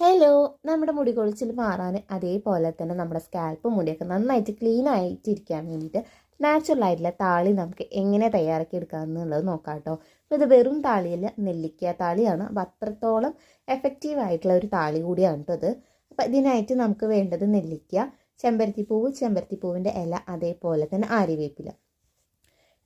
Hello, നമ്മുടെ മുടി കൊഴിച്ചിൽ മാറാൻ അതേപോലെ തന്നെ നമ്മുടെ സ്കാൽപ്പ് മുടിയൊക്കെ നന്നായിട്ട് ക്ലീൻ ആയിട്ടിരിക്കാൻ വേണ്ടിയിട്ട് നാച്ചുറൽ ആയിട്ടുള്ള താളി നമുക്ക് എങ്ങനെ തയ്യാറാക്കി എടുക്കാമെന്നുള്ളത് നോക്കാം കേട്ടോ. അപ്പോൾ ഇത് വെറും താളിയല്ല, നെല്ലിക്ക താളിയാണ്. അപ്പോൾ അത്രത്തോളം എഫക്റ്റീവ് ആയിട്ടുള്ള ഒരു താളി കൂടിയാണ് കേട്ടോ ഇത്. അപ്പോൾ ഇതിനായിട്ട് നമുക്ക് വേണ്ടത് നെല്ലിക്ക, ചെമ്പരത്തിപ്പൂവ്, ചെമ്പരത്തിപ്പൂവിൻ്റെ ഇല, അതേപോലെ തന്നെ ആര്യവേപ്പില.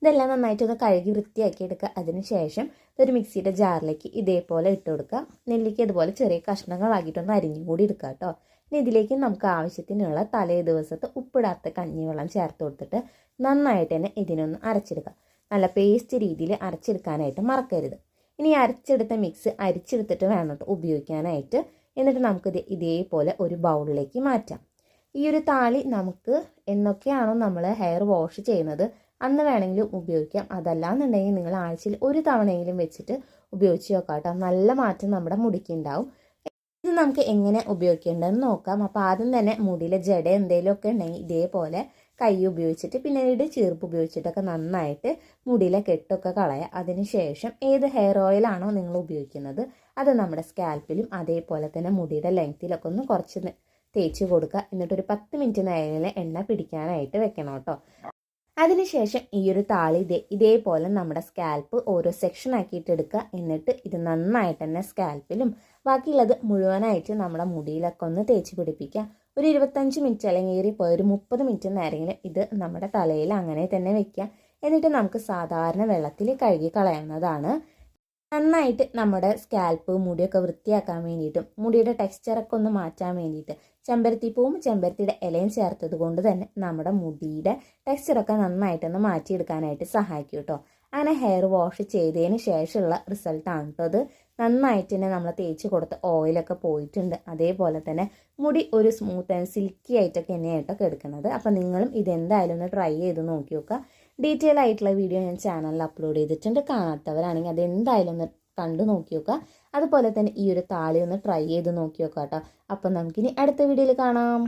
ഇതെല്ലാം നന്നായിട്ടൊന്ന് കഴുകി വൃത്തിയാക്കി എടുക്കുക. അതിന് ശേഷം ഒരു മിക്സിയുടെ ജാറിലേക്ക് ഇതേപോലെ ഇട്ട് കൊടുക്കുക. നെല്ലിക്ക ഇതുപോലെ ചെറിയ കഷ്ണങ്ങളാക്കിയിട്ടൊന്ന് അരിഞ്ഞും കൂടി എടുക്കുക കേട്ടോ. ഇനി ഇതിലേക്ക് നമുക്ക് ആവശ്യത്തിനുള്ള തലേ ദിവസത്തെ ഉപ്പിടാത്ത കഞ്ഞിവെള്ളം ചേർത്ത് കൊടുത്തിട്ട് നന്നായിട്ട് തന്നെ ഇതിനൊന്ന് അരച്ചെടുക്കുക. നല്ല പേസ്റ്റ് രീതിയിൽ അരച്ചെടുക്കാനായിട്ട് മറക്കരുത്. ഇനി അരച്ചെടുത്ത മിക്സ് അരിച്ചെടുത്തിട്ട് വേണം കേട്ടോ ഉപയോഗിക്കാനായിട്ട്. എന്നിട്ട് നമുക്കിത് ഇതേപോലെ ഒരു ബൗളിലേക്ക് മാറ്റാം. ഈ ഒരു താളി നമുക്ക് എന്നൊക്കെയാണോ നമ്മൾ ഹെയർ വാഷ് ചെയ്യുന്നത് അന്ന് വേണമെങ്കിലും ഉപയോഗിക്കാം. അതല്ലാന്നുണ്ടെങ്കിൽ നിങ്ങൾ ആഴ്ചയിൽ ഒരു തവണയെങ്കിലും വെച്ചിട്ട് ഉപയോഗിച്ച് നോക്കാം കേട്ടോ. നല്ല മാറ്റം നമ്മുടെ മുടിക്ക് ഉണ്ടാവും. ഇത് നമുക്ക് എങ്ങനെ ഉപയോഗിക്കേണ്ടതെന്ന് നോക്കാം. അപ്പോൾ ആദ്യം തന്നെ മുടിയിലെ ജട എന്തെങ്കിലുമൊക്കെ ഉണ്ടെങ്കിൽ ഇതേപോലെ കൈ ഉപയോഗിച്ചിട്ട് പിന്നീട് ചീർപ്പ് ഉപയോഗിച്ചിട്ടൊക്കെ നന്നായിട്ട് മുടിയിലെ കെട്ടൊക്കെ കളയുക. അതിനുശേഷം ഏത് ഹെയർ ഓയിലാണോ നിങ്ങൾ ഉപയോഗിക്കുന്നത് അത് നമ്മുടെ സ്കാൽപ്പിലും അതേപോലെ തന്നെ മുടിയുടെ ലെങ്ത്തിലൊക്കെ ഒന്ന് കുറച്ച് തേച്ച് കൊടുക്കുക. എന്നിട്ടൊരു 10 മിനിറ്റ് നേരം എണ്ണ പിടിക്കാനായിട്ട് വെക്കണം കേട്ടോ. അതിനുശേഷം ഈ ഒരു താളി ഇതേപോലെ നമ്മുടെ സ്കാൽപ്പ് ഓരോ സെക്ഷൻ ആക്കിയിട്ട് എടുക്കുക. എന്നിട്ട് ഇത് നന്നായിട്ട് തന്നെ സ്കാൽപ്പിലും ബാക്കിയുള്ളത് മുഴുവനായിട്ട് നമ്മുടെ മുടിയിലൊക്കെ ഒന്ന് തേച്ച് പിടിപ്പിക്കുക. ഒരു 25 മിനിറ്റ് അല്ലെങ്കിൽ ഏറിപ്പോയ ഒരു 30 മിനിറ്റ് നേരമെങ്കിലും ഇത് നമ്മുടെ തലയിൽ അങ്ങനെ തന്നെ വെക്കുക. എന്നിട്ട് നമുക്ക് സാധാരണ വെള്ളത്തിൽ കഴുകി കളയാവുന്നതാണ്. നന്നായിട്ട് നമ്മുടെ സ്കാൽപ്പ് മുടിയൊക്കെ വൃത്തിയാക്കാൻ വേണ്ടിയിട്ടും മുടിയുടെ ടെക്സ്ചറൊക്കെ ഒന്ന് മാറ്റാൻ വേണ്ടിയിട്ട് ചെമ്പരത്തിപ്പൂവും ചെമ്പരത്തിയുടെ ഇലയും ചേർത്തത് കൊണ്ട് തന്നെ നമ്മുടെ മുടിയുടെ ടെക്സ്ചറൊക്കെ നന്നായിട്ടൊന്ന് മാറ്റിയെടുക്കാനായിട്ട് സഹായിക്കും കേട്ടോ. അങ്ങനെ ഹെയർ വാഷ് ചെയ്തതിന് ശേഷമുള്ള റിസൾട്ടാണ് കേട്ടോ അത്. നന്നായിട്ട് തന്നെ നമ്മൾ തേച്ച് കൊടുത്ത ഓയിലൊക്കെ പോയിട്ടുണ്ട്. അതേപോലെ തന്നെ മുടി ഒരു സ്മൂത്ത് ആൻഡ് സിൽക്കി ആയിട്ടൊക്കെ തന്നെയായിട്ടൊക്കെ എടുക്കുന്നത്. അപ്പം നിങ്ങളും ഇതെന്തായാലും ഒന്ന് ട്രൈ ചെയ്ത് നോക്കി നോക്കുക. ഡീറ്റെയിൽ ആയിട്ടുള്ള വീഡിയോ ഞാൻ ചാനലിൽ അപ്ലോഡ് ചെയ്തിട്ടുണ്ട്. കാണാത്തവരാണെങ്കിൽ അതെന്തായാലും ഒന്ന് കണ്ടു നോക്കി നോക്കുക. അതുപോലെ തന്നെ ഈ ഒരു താളി ഒന്ന് ട്രൈ ചെയ്ത് നോക്കി നോക്കാം കേട്ടോ. അപ്പം നമുക്കിനി അടുത്ത വീഡിയോയിൽ കാണാം.